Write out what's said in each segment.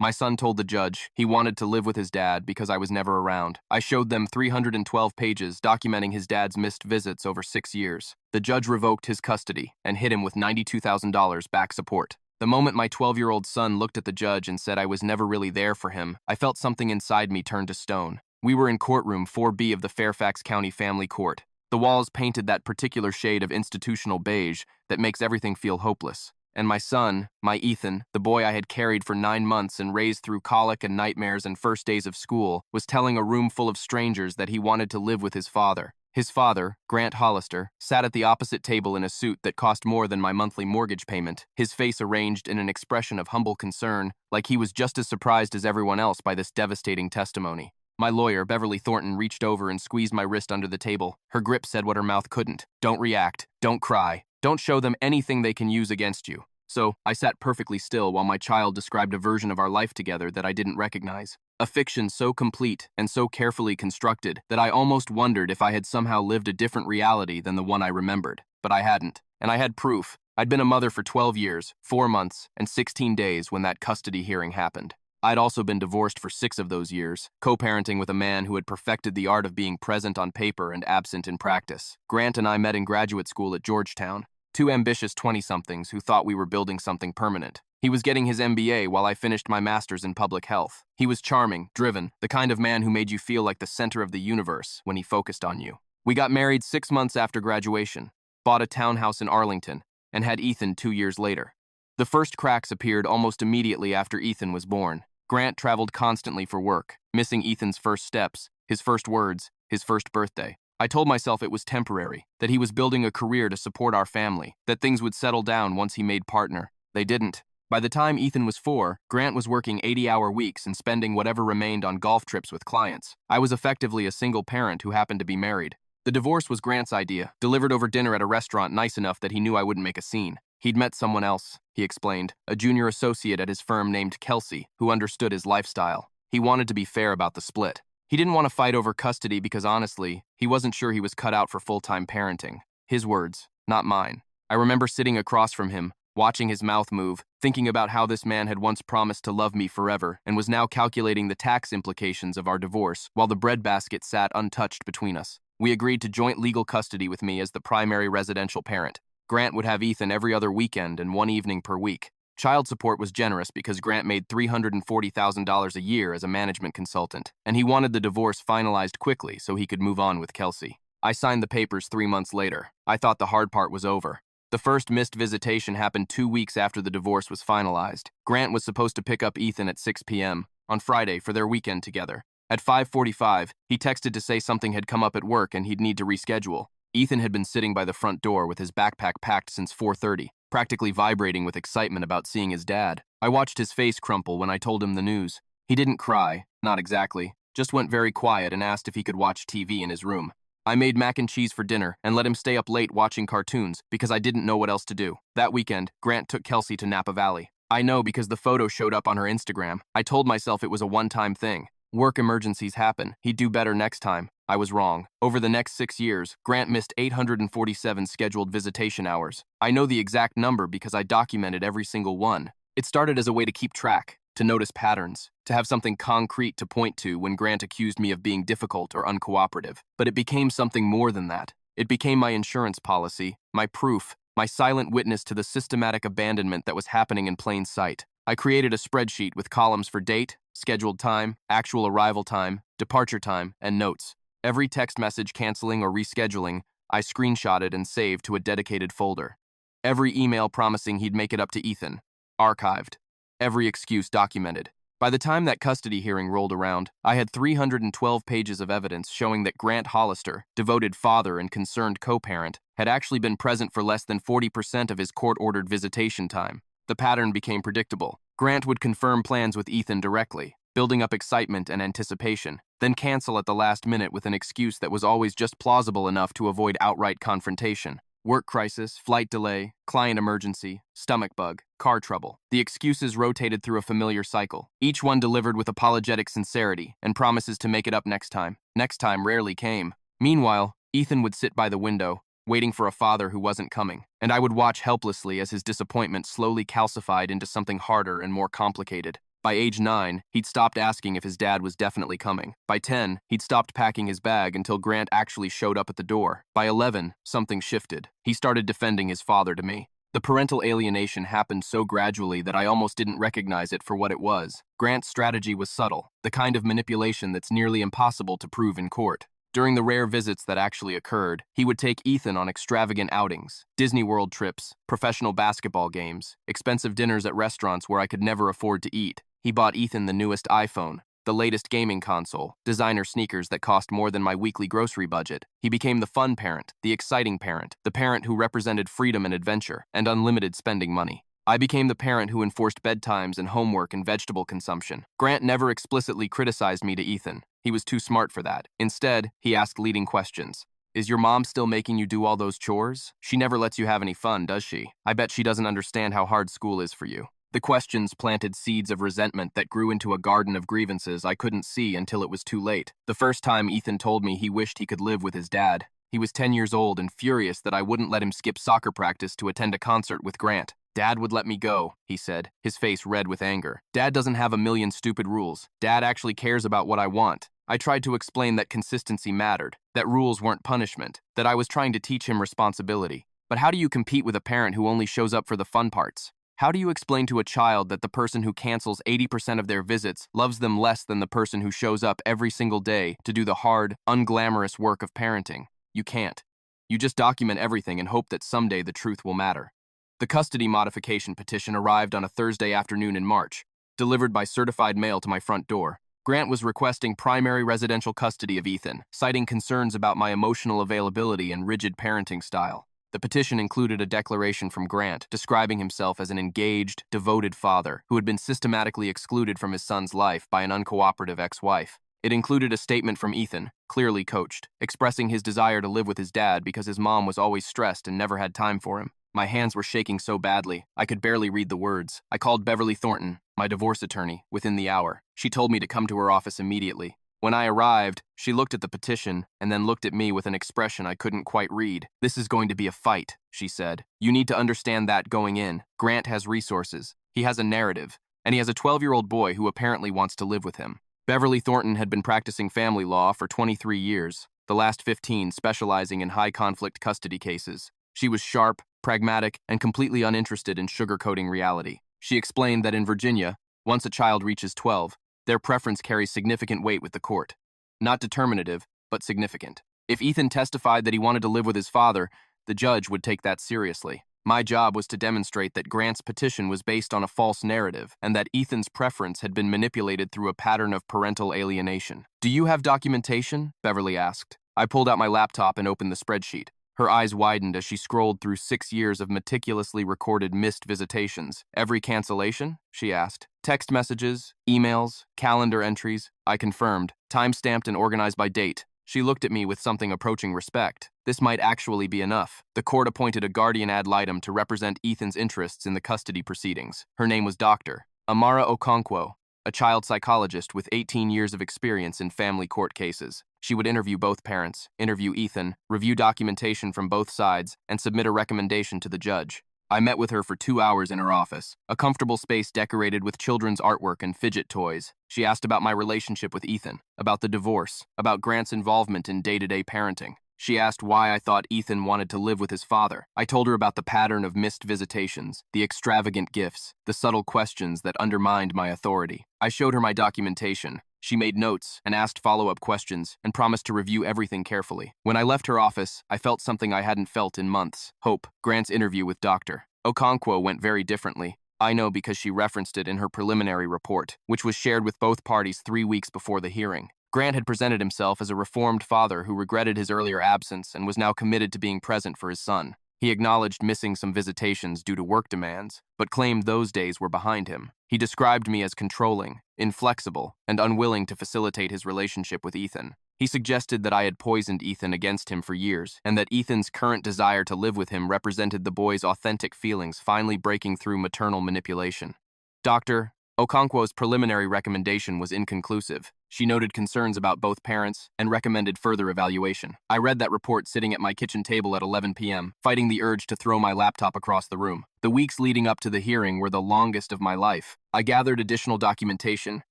My son told the judge he wanted to live with his dad because I was never around. I showed them 312 pages documenting his dad's missed visits over 6 years. The judge revoked his custody and hit him with $92,000 back support. The moment my 12-year-old son looked at the judge and said I was never really there for him, I felt something inside me turn to stone. We were in courtroom 4B of the Fairfax County Family Court. The walls painted that particular shade of institutional beige that makes everything feel hopeless. And my son, my Ethan, the boy I had carried for 9 months and raised through colic and nightmares and first days of school, was telling a room full of strangers that he wanted to live with his father. His father, Grant Hollister, sat at the opposite table in a suit that cost more than my monthly mortgage payment, his face arranged in an expression of humble concern, like he was just as surprised as everyone else by this devastating testimony. My lawyer, Beverly Thornton, reached over and squeezed my wrist under the table. Her grip said what her mouth couldn't. Don't react. Don't cry. Don't show them anything they can use against you. So I sat perfectly still while my child described a version of our life together that I didn't recognize. A fiction so complete and so carefully constructed that I almost wondered if I had somehow lived a different reality than the one I remembered. But I hadn't. And I had proof. I'd been a mother for 12 years, 4 months, and 16 days when that custody hearing happened. I'd also been divorced for 6 of those years, co-parenting with a man who had perfected the art of being present on paper and absent in practice. Grant and I met in graduate school at Georgetown, 2 ambitious 20-somethings who thought we were building something permanent. He was getting his MBA while I finished my master's in public health. He was charming, driven, the kind of man who made you feel like the center of the universe when he focused on you. We got married 6 months after graduation, bought a townhouse in Arlington, and had Ethan 2 years later. The first cracks appeared almost immediately after Ethan was born. Grant traveled constantly for work, missing Ethan's first steps, his first words, his first birthday. I told myself it was temporary, that he was building a career to support our family, that things would settle down once he made partner. They didn't. By the time Ethan was 4, Grant was working 80-hour weeks and spending whatever remained on golf trips with clients. I was effectively a single parent who happened to be married. The divorce was Grant's idea, delivered over dinner at a restaurant nice enough that he knew I wouldn't make a scene. He'd met someone else, he explained, a junior associate at his firm named Kelsey, who understood his lifestyle. He wanted to be fair about the split. He didn't want to fight over custody because, honestly, he wasn't sure he was cut out for full-time parenting. His words, not mine. I remember sitting across from him, watching his mouth move, thinking about how this man had once promised to love me forever and was now calculating the tax implications of our divorce while the breadbasket sat untouched between us. We agreed to joint legal custody with me as the primary residential parent. Grant would have Ethan every other weekend and 1 evening per week. Child support was generous because Grant made $340,000 a year as a management consultant, and he wanted the divorce finalized quickly so he could move on with Kelsey. I signed the papers 3 months later. I thought the hard part was over. The first missed visitation happened 2 weeks after the divorce was finalized. Grant was supposed to pick up Ethan at 6 p.m. on Friday for their weekend together. At 5:45, he texted to say something had come up at work and he'd need to reschedule. Ethan had been sitting by the front door with his backpack packed since 4:30, practically vibrating with excitement about seeing his dad. I watched his face crumple when I told him the news. He didn't cry, not exactly, just went very quiet and asked if he could watch TV in his room. I made mac and cheese for dinner and let him stay up late watching cartoons because I didn't know what else to do. That weekend, Grant took Kelsey to Napa Valley. I know because the photo showed up on her Instagram. I told myself it was a one-time thing. Work emergencies happen. He'd do better next time. I was wrong. Over the next 6 years, Grant missed 847 scheduled visitation hours. I know the exact number because I documented every single one. It started as a way to keep track, to notice patterns, to have something concrete to point to when Grant accused me of being difficult or uncooperative. But it became something more than that. It became my insurance policy, my proof, my silent witness to the systematic abandonment that was happening in plain sight. I created a spreadsheet with columns for date, scheduled time, actual arrival time, departure time, and notes. Every text message canceling or rescheduling, I screenshotted and saved to a dedicated folder. Every email promising he'd make it up to Ethan, archived. Every excuse documented. By the time that custody hearing rolled around, I had 312 pages of evidence showing that Grant Hollister, devoted father and concerned co-parent, had actually been present for less than 40% of his court-ordered visitation time. The pattern became predictable. Grant would confirm plans with Ethan directly, building up excitement and anticipation, then cancel at the last minute with an excuse that was always just plausible enough to avoid outright confrontation. Work crisis, flight delay, client emergency, stomach bug, car trouble. The excuses rotated through a familiar cycle, each one delivered with apologetic sincerity and promises to make it up next time. Next time rarely came. Meanwhile, Ethan would sit by the window, waiting for a father who wasn't coming, and I would watch helplessly as his disappointment slowly calcified into something harder and more complicated. By age 9, he'd stopped asking if his dad was definitely coming. By 10, he'd stopped packing his bag until Grant actually showed up at the door. By 11, something shifted. He started defending his father to me. The parental alienation happened so gradually that I almost didn't recognize it for what it was. Grant's strategy was subtle, the kind of manipulation that's nearly impossible to prove in court. During the rare visits that actually occurred, he would take Ethan on extravagant outings, Disney World trips, professional basketball games, expensive dinners at restaurants where I could never afford to eat. He bought Ethan the newest iPhone, the latest gaming console, designer sneakers that cost more than my weekly grocery budget. He became the fun parent, the exciting parent, the parent who represented freedom and adventure, and unlimited spending money. I became the parent who enforced bedtimes and homework and vegetable consumption. Grant never explicitly criticized me to Ethan. He was too smart for that. Instead, he asked leading questions. Is your mom still making you do all those chores? She never lets you have any fun, does she? I bet she doesn't understand how hard school is for you. The questions planted seeds of resentment that grew into a garden of grievances I couldn't see until it was too late. The first time Ethan told me he wished he could live with his dad. He was 10 years old and furious that I wouldn't let him skip soccer practice to attend a concert with Grant. Dad would let me go, he said, his face red with anger. Dad doesn't have a million stupid rules. Dad actually cares about what I want. I tried to explain that consistency mattered, that rules weren't punishment, that I was trying to teach him responsibility. But how do you compete with a parent who only shows up for the fun parts? How do you explain to a child that the person who cancels 80% of their visits loves them less than the person who shows up every single day to do the hard, unglamorous work of parenting? You can't. You just document everything and hope that someday the truth will matter. The custody modification petition arrived on a Thursday afternoon in March, delivered by certified mail to my front door. Grant was requesting primary residential custody of Ethan, citing concerns about my emotional availability and rigid parenting style. The petition included a declaration from Grant describing himself as an engaged, devoted father who had been systematically excluded from his son's life by an uncooperative ex-wife. It included a statement from Ethan, clearly coached, expressing his desire to live with his dad because his mom was always stressed and never had time for him. My hands were shaking so badly, I could barely read the words. I called Beverly Thornton, my divorce attorney, within the hour. She told me to come to her office immediately. When I arrived, she looked at the petition and then looked at me with an expression I couldn't quite read. This is going to be a fight, she said. You need to understand that going in. Grant has resources. He has a narrative. And he has a 12-year-old boy who apparently wants to live with him. Beverly Thornton had been practicing family law for 23 years, the last 15 specializing in high-conflict custody cases. She was sharp, pragmatic, and completely uninterested in sugarcoating reality. She explained that in Virginia, once a child reaches 12, their preference carries significant weight with the court. Not determinative, but significant. If Ethan testified that he wanted to live with his father, the judge would take that seriously. My job was to demonstrate that Grant's petition was based on a false narrative and that Ethan's preference had been manipulated through a pattern of parental alienation. Do you have documentation? Beverly asked. I pulled out my laptop and opened the spreadsheet. Her eyes widened as she scrolled through 6 years of meticulously recorded missed visitations. Every cancellation? She asked. Text messages, emails, calendar entries. I confirmed. Time-stamped and organized by date. She looked at me with something approaching respect. This might actually be enough. The court appointed a guardian ad litem to represent Ethan's interests in the custody proceedings. Her name was Dr. Amara Okonkwo, a child psychologist with 18 years of experience in family court cases. She would interview both parents, interview Ethan, review documentation from both sides, and submit a recommendation to the judge. I met with her for 2 hours in her office, a comfortable space decorated with children's artwork and fidget toys. She asked about my relationship with Ethan, about the divorce, about Grant's involvement in day-to-day parenting. She asked why I thought Ethan wanted to live with his father. I told her about the pattern of missed visitations, the extravagant gifts, the subtle questions that undermined my authority. I showed her my documentation. She made notes and asked follow-up questions and promised to review everything carefully. When I left her office, I felt something I hadn't felt in months. Hope. Grant's interview with Dr. Okonkwo went very differently. I know because she referenced it in her preliminary report, which was shared with both parties 3 weeks before the hearing. Grant had presented himself as a reformed father who regretted his earlier absence and was now committed to being present for his son. He acknowledged missing some visitations due to work demands, but claimed those days were behind him. He described me as controlling, inflexible, and unwilling to facilitate his relationship with Ethan. He suggested that I had poisoned Ethan against him for years, and that Ethan's current desire to live with him represented the boy's authentic feelings finally breaking through maternal manipulation. Dr. Okonkwo's preliminary recommendation was inconclusive. She noted concerns about both parents and recommended further evaluation. I read that report sitting at my kitchen table at 11 p.m., fighting the urge to throw my laptop across the room. The weeks leading up to the hearing were the longest of my life. I gathered additional documentation,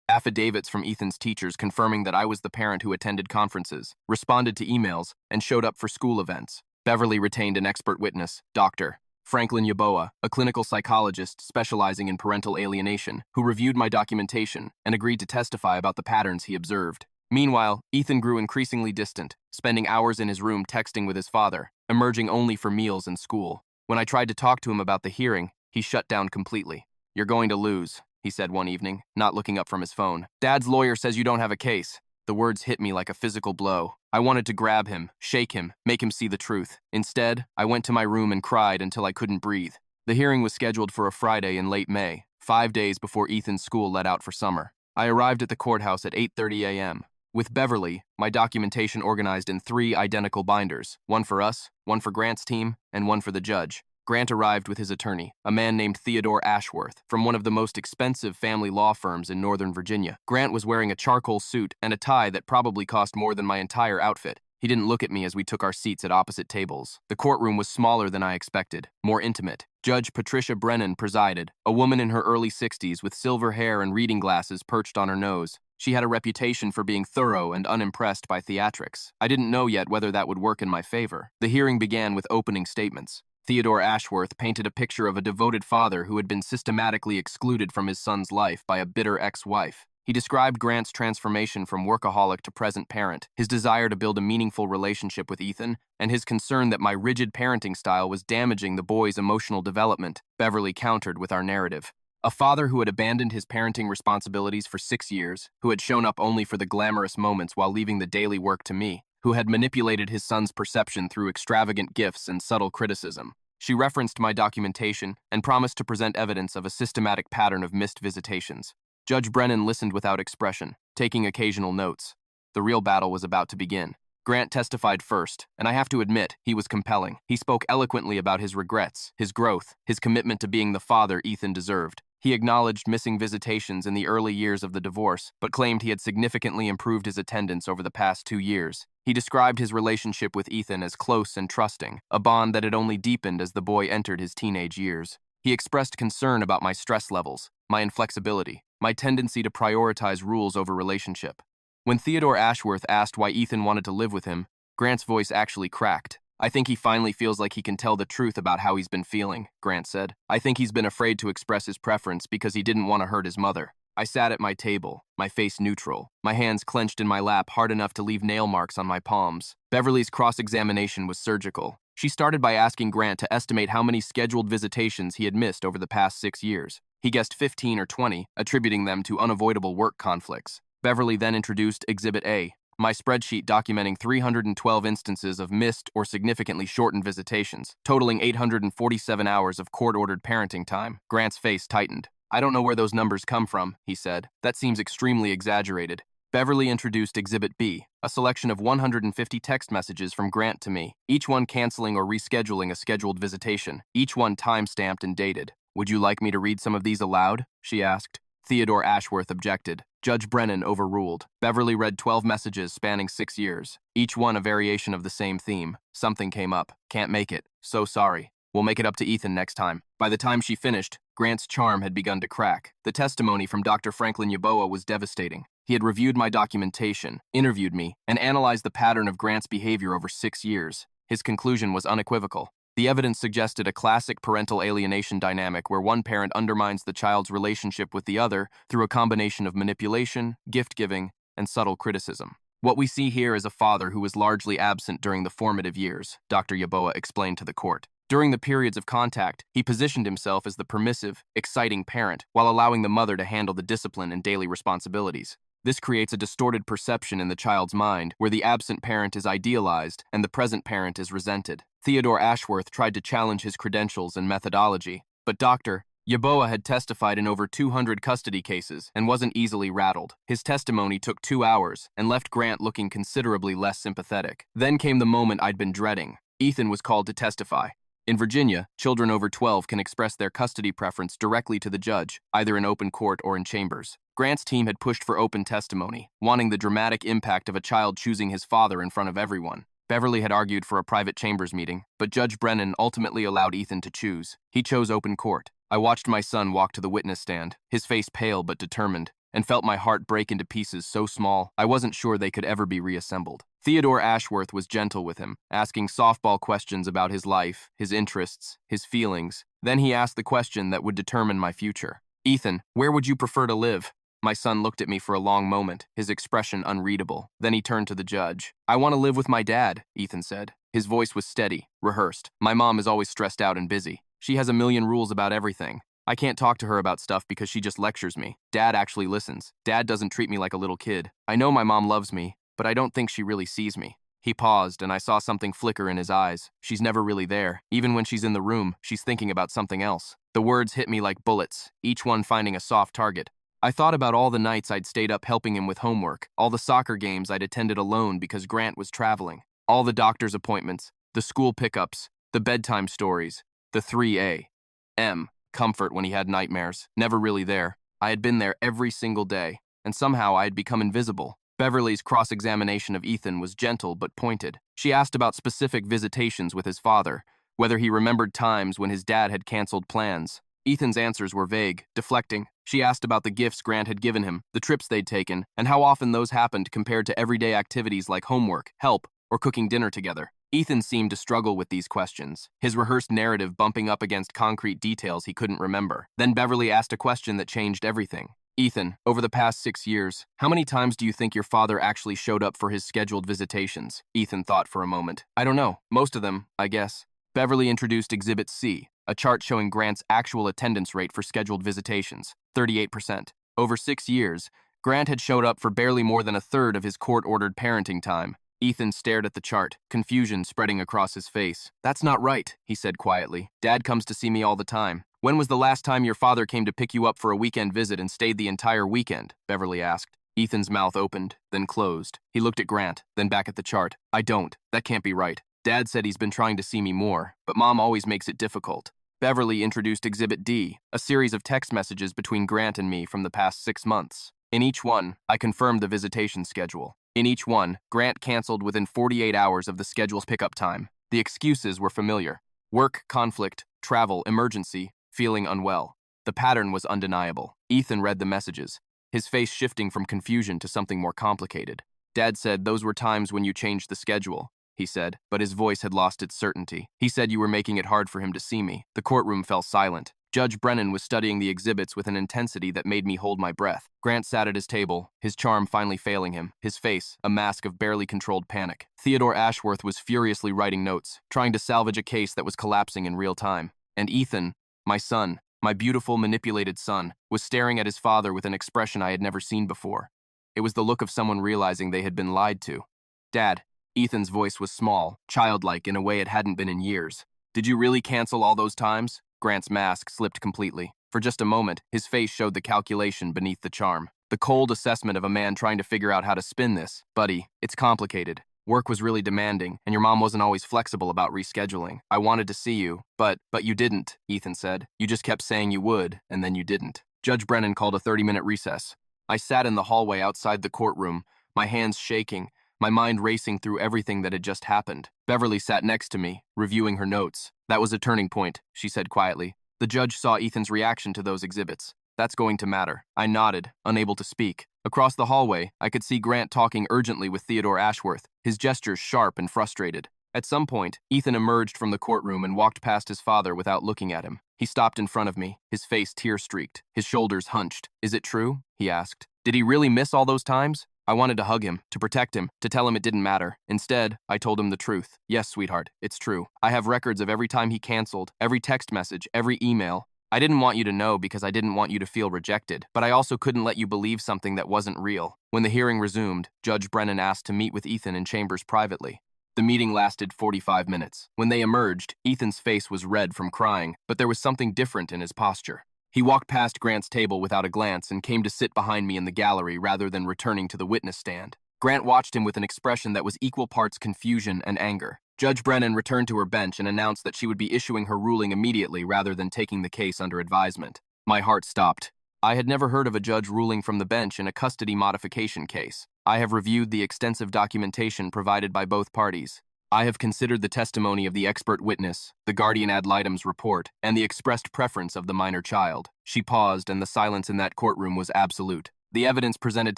affidavits from Ethan's teachers confirming that I was the parent who attended conferences, responded to emails, and showed up for school events. Beverly retained an expert witness, Dr. Franklin Yaboa, a clinical psychologist specializing in parental alienation, who reviewed my documentation and agreed to testify about the patterns he observed. Meanwhile, Ethan grew increasingly distant, spending hours in his room texting with his father, emerging only for meals and school. When I tried to talk to him about the hearing, he shut down completely. "You're going to lose," he said one evening, not looking up from his phone. "Dad's lawyer says you don't have a case." The words hit me like a physical blow. I wanted to grab him, shake him, make him see the truth. Instead, I went to my room and cried until I couldn't breathe. The hearing was scheduled for a Friday in late May, 5 days before Ethan's school let out for summer. I arrived at the courthouse at 8:30 a.m. With Beverly, my documentation organized in 3 identical binders, one for us, one for Grant's team, and one for the judge. Grant arrived with his attorney, a man named Theodore Ashworth, from one of the most expensive family law firms in Northern Virginia. Grant was wearing a charcoal suit and a tie that probably cost more than my entire outfit. He didn't look at me as we took our seats at opposite tables. The courtroom was smaller than I expected, more intimate. Judge Patricia Brennan presided, a woman in her early 60s with silver hair and reading glasses perched on her nose. She had a reputation for being thorough and unimpressed by theatrics. I didn't know yet whether that would work in my favor. The hearing began with opening statements. Theodore Ashworth painted a picture of a devoted father who had been systematically excluded from his son's life by a bitter ex-wife. He described Grant's transformation from workaholic to present parent, his desire to build a meaningful relationship with Ethan, and his concern that my rigid parenting style was damaging the boy's emotional development. Beverly countered with our narrative. A father who had abandoned his parenting responsibilities for 6 years, who had shown up only for the glamorous moments while leaving the daily work to me, who had manipulated his son's perception through extravagant gifts and subtle criticism. She referenced my documentation and promised to present evidence of a systematic pattern of missed visitations. Judge Brennan listened without expression, taking occasional notes. The real battle was about to begin. Grant testified first, and I have to admit, he was compelling. He spoke eloquently about his regrets, his growth, his commitment to being the father Ethan deserved. He acknowledged missing visitations in the early years of the divorce, but claimed he had significantly improved his attendance over the past 2 years. He described his relationship with Ethan as close and trusting, a bond that had only deepened as the boy entered his teenage years. He expressed concern about my stress levels, my inflexibility, my tendency to prioritize rules over relationship. When Theodore Ashworth asked why Ethan wanted to live with him, Grant's voice actually cracked. "I think he finally feels like he can tell the truth about how he's been feeling," Grant said. "I think he's been afraid to express his preference because he didn't want to hurt his mother." I sat at my table, my face neutral, my hands clenched in my lap hard enough to leave nail marks on my palms. Beverly's cross-examination was surgical. She started by asking Grant to estimate how many scheduled visitations he had missed over the past 6 years. He guessed 15 or 20, attributing them to unavoidable work conflicts. Beverly then introduced Exhibit A, my spreadsheet documenting 312 instances of missed or significantly shortened visitations, totaling 847 hours of court-ordered parenting time. Grant's face tightened. "I don't know where those numbers come from," he said. "That seems extremely exaggerated." Beverly introduced Exhibit B, a selection of 150 text messages from Grant to me, each one canceling or rescheduling a scheduled visitation, each one time-stamped and dated. "Would you like me to read some of these aloud?" she asked. Theodore Ashworth objected. Judge Brennan overruled. Beverly read 12 messages spanning 6 years, each one a variation of the same theme. Something came up. "Can't make it. So sorry. We'll make it up to Ethan next time." By the time she finished, Grant's charm had begun to crack. The testimony from Dr. Franklin Yaboa was devastating. He had reviewed my documentation, interviewed me, and analyzed the pattern of Grant's behavior over 6 years. His conclusion was unequivocal. The evidence suggested a classic parental alienation dynamic where one parent undermines the child's relationship with the other through a combination of manipulation, gift-giving, and subtle criticism. "What we see here is a father who was largely absent during the formative years," Dr. Yaboa explained to the court. "During the periods of contact, he positioned himself as the permissive, exciting parent while allowing the mother to handle the discipline and daily responsibilities. This creates a distorted perception in the child's mind where the absent parent is idealized and the present parent is resented." Theodore Ashworth tried to challenge his credentials and methodology, but Dr. Yaboa had testified in over 200 custody cases and wasn't easily rattled. His testimony took 2 hours and left Grant looking considerably less sympathetic. Then came the moment I'd been dreading. Ethan was called to testify. In Virginia, children over 12 can express their custody preference directly to the judge, either in open court or in chambers. Grant's team had pushed for open testimony, wanting the dramatic impact of a child choosing his father in front of everyone. Beverly had argued for a private chambers meeting, but Judge Brennan ultimately allowed Ethan to choose. He chose open court. I watched my son walk to the witness stand, his face pale but determined, and felt my heart break into pieces so small I wasn't sure they could ever be reassembled. Theodore Ashworth was gentle with him, asking softball questions about his life, his interests, his feelings. Then he asked the question that would determine my future. "Ethan, where would you prefer to live?" My son looked at me for a long moment, his expression unreadable. Then he turned to the judge. "I want to live with my dad," Ethan said. His voice was steady, rehearsed. "My mom is always stressed out and busy. She has a million rules about everything. I can't talk to her about stuff because she just lectures me. Dad actually listens. Dad doesn't treat me like a little kid. I know my mom loves me, but I don't think she really sees me." He paused, and I saw something flicker in his eyes. She's never really there. Even when she's in the room, she's thinking about something else. The words hit me like bullets, each one finding a soft target. I thought about all the nights I'd stayed up helping him with homework, all the soccer games I'd attended alone because Grant was traveling, all the doctor's appointments, the school pickups, the bedtime stories, the 3 a.m. comfort when he had nightmares, never really there. I had been there every single day, and somehow I had become invisible. Beverly's cross-examination of Ethan was gentle but pointed. She asked about specific visitations with his father, whether he remembered times when his dad had canceled plans. Ethan's answers were vague, deflecting. She asked about the gifts Grant had given him, the trips they'd taken, and how often those happened compared to everyday activities like homework, help, or cooking dinner together. Ethan seemed to struggle with these questions, his rehearsed narrative bumping up against concrete details he couldn't remember. Then Beverly asked a question that changed everything. "Ethan, over the past 6 years, how many times do you think your father actually showed up for his scheduled visitations?" Ethan thought for a moment. "I don't know. Most of them, I guess." Beverly introduced Exhibit C, a chart showing Grant's actual attendance rate for scheduled visitations, 38%. Over 6 years, Grant had showed up for barely more than a third of his court-ordered parenting time. Ethan stared at the chart, confusion spreading across his face. "That's not right," he said quietly. "Dad comes to see me all the time." "When was the last time your father came to pick you up for a weekend visit and stayed the entire weekend?" Beverly asked. Ethan's mouth opened, then closed. He looked at Grant, then back at the chart. "I don't. That can't be right. Dad said he's been trying to see me more, but Mom always makes it difficult." Beverly introduced Exhibit D, a series of text messages between Grant and me from the past 6 months. In each one, I confirmed the visitation schedule. In each one, Grant canceled within 48 hours of the schedule's pickup time. The excuses were familiar. Work, conflict, travel, emergency, feeling unwell. The pattern was undeniable. Ethan read the messages, his face shifting from confusion to something more complicated. "Dad said those were times when you changed the schedule," he said, but his voice had lost its certainty. "He said you were making it hard for him to see me." The courtroom fell silent. Judge Brennan was studying the exhibits with an intensity that made me hold my breath. Grant sat at his table, his charm finally failing him, his face a mask of barely controlled panic. Theodore Ashworth was furiously writing notes, trying to salvage a case that was collapsing in real time. And Ethan, my son, my beautiful, manipulated son, was staring at his father with an expression I had never seen before. It was the look of someone realizing they had been lied to. "Dad," Ethan's voice was small, childlike in a way it hadn't been in years. "Did you really cancel all those times?" Grant's mask slipped completely. For just a moment, his face showed the calculation beneath the charm. The cold assessment of a man trying to figure out how to spin this. "Buddy, it's complicated. Work was really demanding, and your mom wasn't always flexible about rescheduling. I wanted to see you, but you didn't," Ethan said. "You just kept saying you would, and then you didn't." Judge Brennan called a 30-minute recess. I sat in the hallway outside the courtroom, my hands shaking, my mind racing through everything that had just happened. Beverly sat next to me, reviewing her notes. "That was a turning point," she said quietly. The judge saw Ethan's reaction to those exhibits. "That's going to matter." I nodded, unable to speak. Across the hallway, I could see Grant talking urgently with Theodore Ashworth, his gestures sharp and frustrated. At some point, Ethan emerged from the courtroom and walked past his father without looking at him. He stopped in front of me, his face tear-streaked, his shoulders hunched. "Is it true?" he asked. "Did he really miss all those times?" I wanted to hug him, to protect him, to tell him it didn't matter. Instead, I told him the truth. "Yes, sweetheart, it's true. I have records of every time he canceled, every text message, every email. I didn't want you to know because I didn't want you to feel rejected, but I also couldn't let you believe something that wasn't real." When the hearing resumed, Judge Brennan asked to meet with Ethan in chambers privately. The meeting lasted 45 minutes. When they emerged, Ethan's face was red from crying, but there was something different in his posture. He walked past Grant's table without a glance and came to sit behind me in the gallery rather than returning to the witness stand. Grant watched him with an expression that was equal parts confusion and anger. Judge Brennan returned to her bench and announced that she would be issuing her ruling immediately rather than taking the case under advisement. My heart stopped. I had never heard of a judge ruling from the bench in a custody modification case. I have reviewed the extensive documentation provided by both parties. I have considered the testimony of the expert witness, the guardian ad litem's report, and the expressed preference of the minor child. She paused, and the silence in that courtroom was absolute. The evidence presented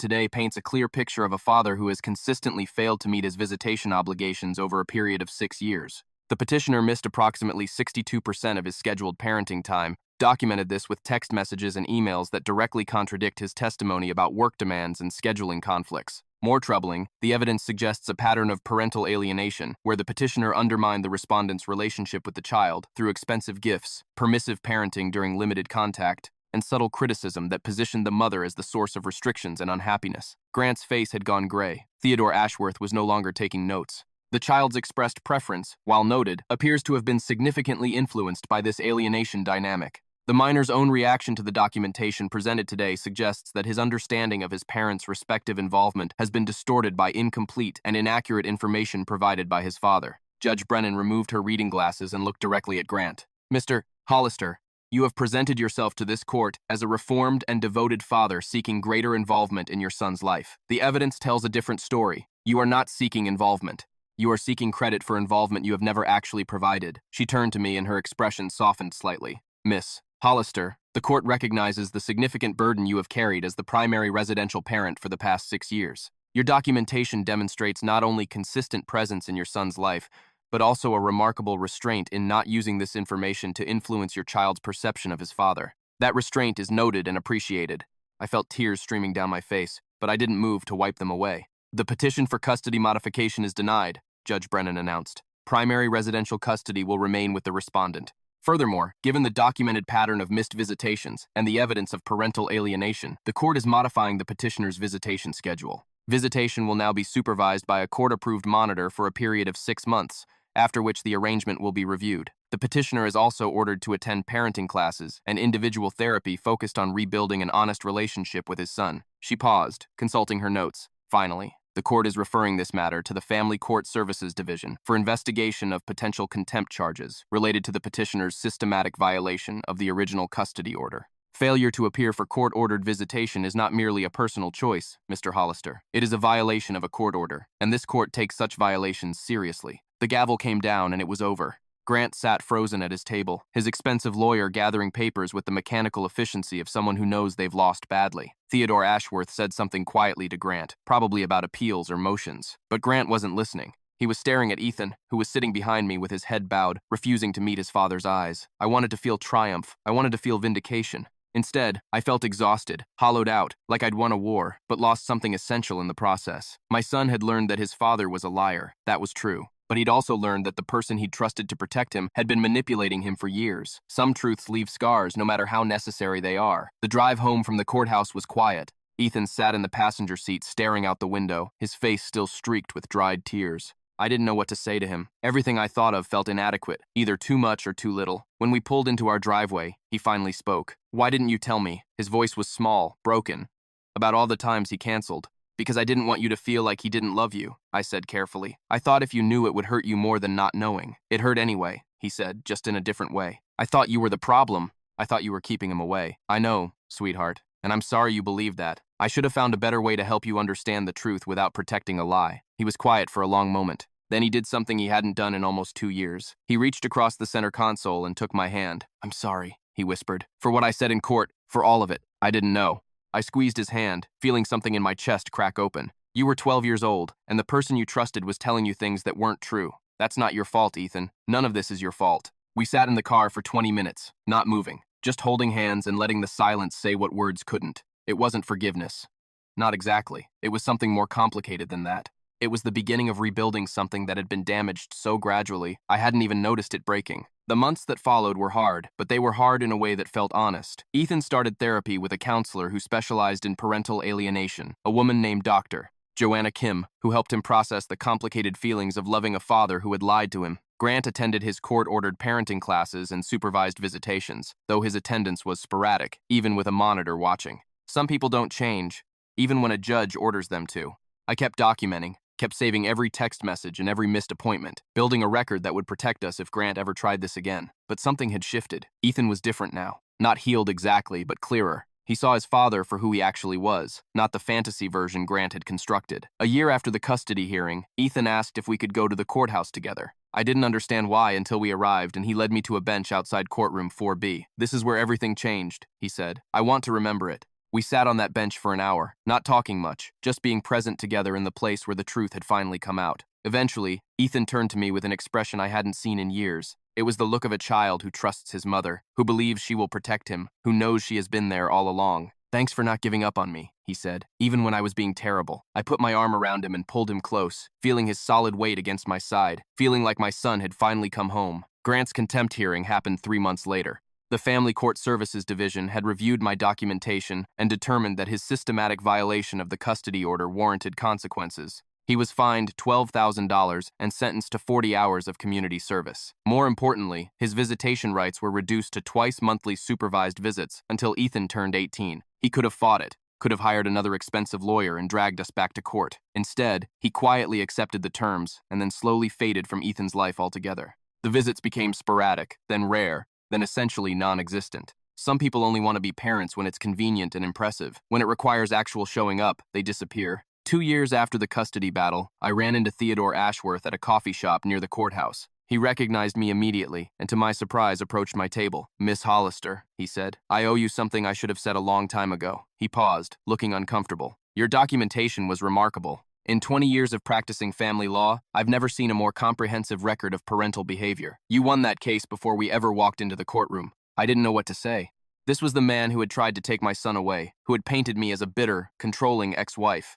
today paints a clear picture of a father who has consistently failed to meet his visitation obligations over a period of 6 years. The petitioner missed approximately 62% of his scheduled parenting time, documented this with text messages and emails that directly contradict his testimony about work demands and scheduling conflicts. More troubling, the evidence suggests a pattern of parental alienation, where the petitioner undermined the respondent's relationship with the child through expensive gifts, permissive parenting during limited contact, and subtle criticism that positioned the mother as the source of restrictions and unhappiness. Grant's face had gone gray. Theodore Ashworth was no longer taking notes. The child's expressed preference, while noted, appears to have been significantly influenced by this alienation dynamic. The minor's own reaction to the documentation presented today suggests that his understanding of his parents' respective involvement has been distorted by incomplete and inaccurate information provided by his father. Judge Brennan removed her reading glasses and looked directly at Grant. "Mr. Hollister, you have presented yourself to this court as a reformed and devoted father seeking greater involvement in your son's life. The evidence tells a different story. You are not seeking involvement. You are seeking credit for involvement you have never actually provided." She turned to me and her expression softened slightly. "Miss Hollister, the court recognizes the significant burden you have carried as the primary residential parent for the past 6 years. Your documentation demonstrates not only consistent presence in your son's life, but also a remarkable restraint in not using this information to influence your child's perception of his father. That restraint is noted and appreciated." I felt tears streaming down my face, but I didn't move to wipe them away. "The petition for custody modification is denied," Judge Brennan announced. "Primary residential custody will remain with the respondent. Furthermore, given the documented pattern of missed visitations and the evidence of parental alienation, the court is modifying the petitioner's visitation schedule. Visitation will now be supervised by a court-approved monitor for a period of 6 months, after which the arrangement will be reviewed. The petitioner is also ordered to attend parenting classes and individual therapy focused on rebuilding an honest relationship with his son." She paused, consulting her notes. "Finally, the court is referring this matter to the Family Court Services Division for investigation of potential contempt charges related to the petitioner's systematic violation of the original custody order. Failure to appear for court-ordered visitation is not merely a personal choice, Mr. Hollister. It is a violation of a court order, and this court takes such violations seriously." The gavel came down and it was over. Grant sat frozen at his table, his expensive lawyer gathering papers with the mechanical efficiency of someone who knows they've lost badly. Theodore Ashworth said something quietly to Grant, probably about appeals or motions. But Grant wasn't listening. He was staring at Ethan, who was sitting behind me with his head bowed, refusing to meet his father's eyes. I wanted to feel triumph. I wanted to feel vindication. Instead, I felt exhausted, hollowed out, like I'd won a war, but lost something essential in the process. My son had learned that his father was a liar. That was true. But he'd also learned that the person he'd trusted to protect him had been manipulating him for years. Some truths leave scars, no matter how necessary they are. The drive home from the courthouse was quiet. Ethan sat in the passenger seat staring out the window, his face still streaked with dried tears. I didn't know what to say to him. Everything I thought of felt inadequate, either too much or too little. When we pulled into our driveway, he finally spoke. "Why didn't you tell me?" His voice was small, broken. "About all the times he canceled. Because I didn't want you to feel like he didn't love you," I said carefully. "I thought if you knew it would hurt you more than not knowing." "It hurt anyway," he said, just in a different way. "I thought you were the problem. I thought you were keeping him away." "I know, sweetheart, and I'm sorry you believed that. I should have found a better way to help you understand the truth without protecting a lie." He was quiet for a long moment. Then he did something he hadn't done in almost 2 years. He reached across the center console and took my hand. "I'm sorry," he whispered, "for what I said in court, for all of it. I didn't know." I squeezed his hand, feeling something in my chest crack open. "You were 12 years old, and the person you trusted was telling you things that weren't true. That's not your fault, Ethan. None of this is your fault." We sat in the car for 20 minutes, not moving, just holding hands and letting the silence say what words couldn't. It wasn't forgiveness. Not exactly. It was something more complicated than that. It was the beginning of rebuilding something that had been damaged so gradually, I hadn't even noticed it breaking. The months that followed were hard, but they were hard in a way that felt honest. Ethan started therapy with a counselor who specialized in parental alienation, a woman named Dr. Joanna Kim, who helped him process the complicated feelings of loving a father who had lied to him. Grant attended his court-ordered parenting classes and supervised visitations, though his attendance was sporadic, even with a monitor watching. Some people don't change, even when a judge orders them to. I kept documenting, kept saving every text message and every missed appointment, building a record that would protect us if Grant ever tried this again. But something had shifted. Ethan was different now. Not healed exactly, but clearer. He saw his father for who he actually was, not the fantasy version Grant had constructed. A year after the custody hearing, Ethan asked if we could go to the courthouse together. I didn't understand why until we arrived, and he led me to a bench outside courtroom 4B. "This is where everything changed," he said. "I want to remember it." We sat on that bench for an hour, not talking much, just being present together in the place where the truth had finally come out. Eventually, Ethan turned to me with an expression I hadn't seen in years. It was the look of a child who trusts his mother, who believes she will protect him, who knows she has been there all along. "Thanks for not giving up on me," he said, even when I was being terrible. I put my arm around him and pulled him close, feeling his solid weight against my side, feeling like my son had finally come home. Grant's contempt hearing happened 3 months later. The Family Court Services Division had reviewed my documentation and determined that his systematic violation of the custody order warranted consequences. He was fined $12,000 and sentenced to 40 hours of community service. More importantly, his visitation rights were reduced to twice monthly supervised visits until Ethan turned 18. He could have fought it, could have hired another expensive lawyer and dragged us back to court. Instead, he quietly accepted the terms and then slowly faded from Ethan's life altogether. The visits became sporadic, then rare, then essentially non-existent. Some people only want to be parents when it's convenient and impressive. When it requires actual showing up, they disappear. 2 years after the custody battle, I ran into Theodore Ashworth at a coffee shop near the courthouse. He recognized me immediately, and to my surprise approached my table. "Miss Hollister," he said, "I owe you something I should have said a long time ago." He paused, looking uncomfortable. "Your documentation was remarkable. In 20 years of practicing family law, I've never seen a more comprehensive record of parental behavior. You won that case before we ever walked into the courtroom." I didn't know what to say. This was the man who had tried to take my son away, who had painted me as a bitter, controlling ex-wife.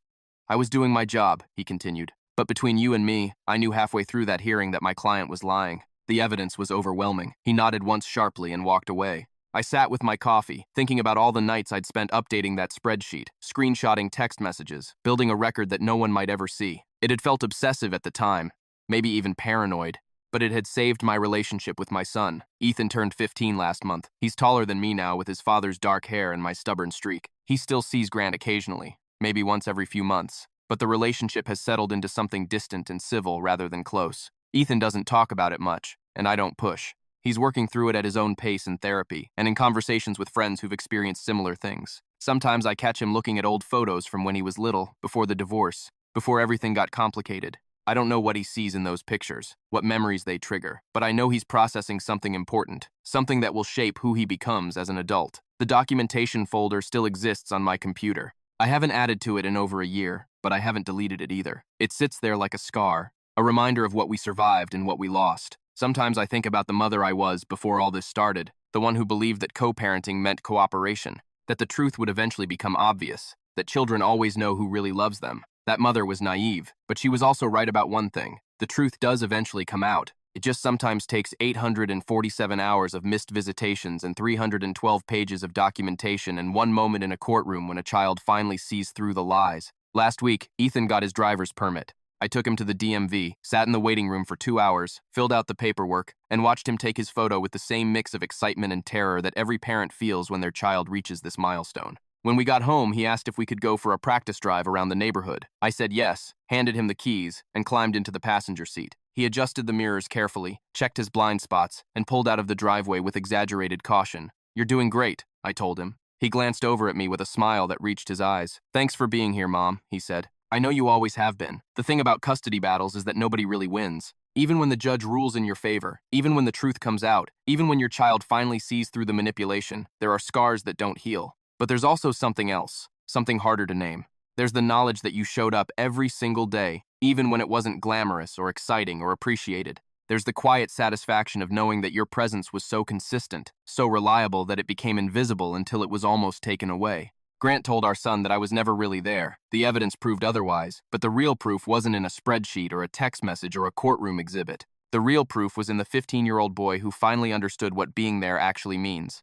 "I was doing my job," he continued. "But between you and me, I knew halfway through that hearing that my client was lying. The evidence was overwhelming." He nodded once sharply and walked away. I sat with my coffee, thinking about all the nights I'd spent updating that spreadsheet, screenshotting text messages, building a record that no one might ever see. It had felt obsessive at the time, maybe even paranoid, but it had saved my relationship with my son. Ethan turned 15 last month. He's taller than me now with his father's dark hair and my stubborn streak. He still sees Grant occasionally, maybe once every few months, but the relationship has settled into something distant and civil rather than close. Ethan doesn't talk about it much, and I don't push. He's working through it at his own pace in therapy and in conversations with friends who've experienced similar things. Sometimes I catch him looking at old photos from when he was little, before the divorce, before everything got complicated. I don't know what he sees in those pictures, what memories they trigger, but I know he's processing something important, something that will shape who he becomes as an adult. The documentation folder still exists on my computer. I haven't added to it in over a year, but I haven't deleted it either. It sits there like a scar, a reminder of what we survived and what we lost. Sometimes I think about the mother I was before all this started, the one who believed that co-parenting meant cooperation, that the truth would eventually become obvious, that children always know who really loves them. That mother was naive, but she was also right about one thing. The truth does eventually come out. It just sometimes takes 847 hours of missed visitations and 312 pages of documentation and one moment in a courtroom when a child finally sees through the lies. Last week, Ethan got his driver's permit. I took him to the DMV, sat in the waiting room for 2 hours, filled out the paperwork, and watched him take his photo with the same mix of excitement and terror that every parent feels when their child reaches this milestone. When we got home, he asked if we could go for a practice drive around the neighborhood. I said yes, handed him the keys, and climbed into the passenger seat. He adjusted the mirrors carefully, checked his blind spots, and pulled out of the driveway with exaggerated caution. "You're doing great," I told him. He glanced over at me with a smile that reached his eyes. "Thanks for being here, Mom," he said. "I know you always have been. The thing about custody battles is that nobody really wins. Even when the judge rules in your favor, even when the truth comes out, even when your child finally sees through the manipulation, there are scars that don't heal. But there's also something else, something harder to name. There's the knowledge that you showed up every single day, even when it wasn't glamorous or exciting or appreciated. There's the quiet satisfaction of knowing that your presence was so consistent, so reliable that it became invisible until it was almost taken away. Grant told our son that I was never really there. The evidence proved otherwise, but the real proof wasn't in a spreadsheet or a text message or a courtroom exhibit. The real proof was in the 15-year-old boy who finally understood what being there actually means.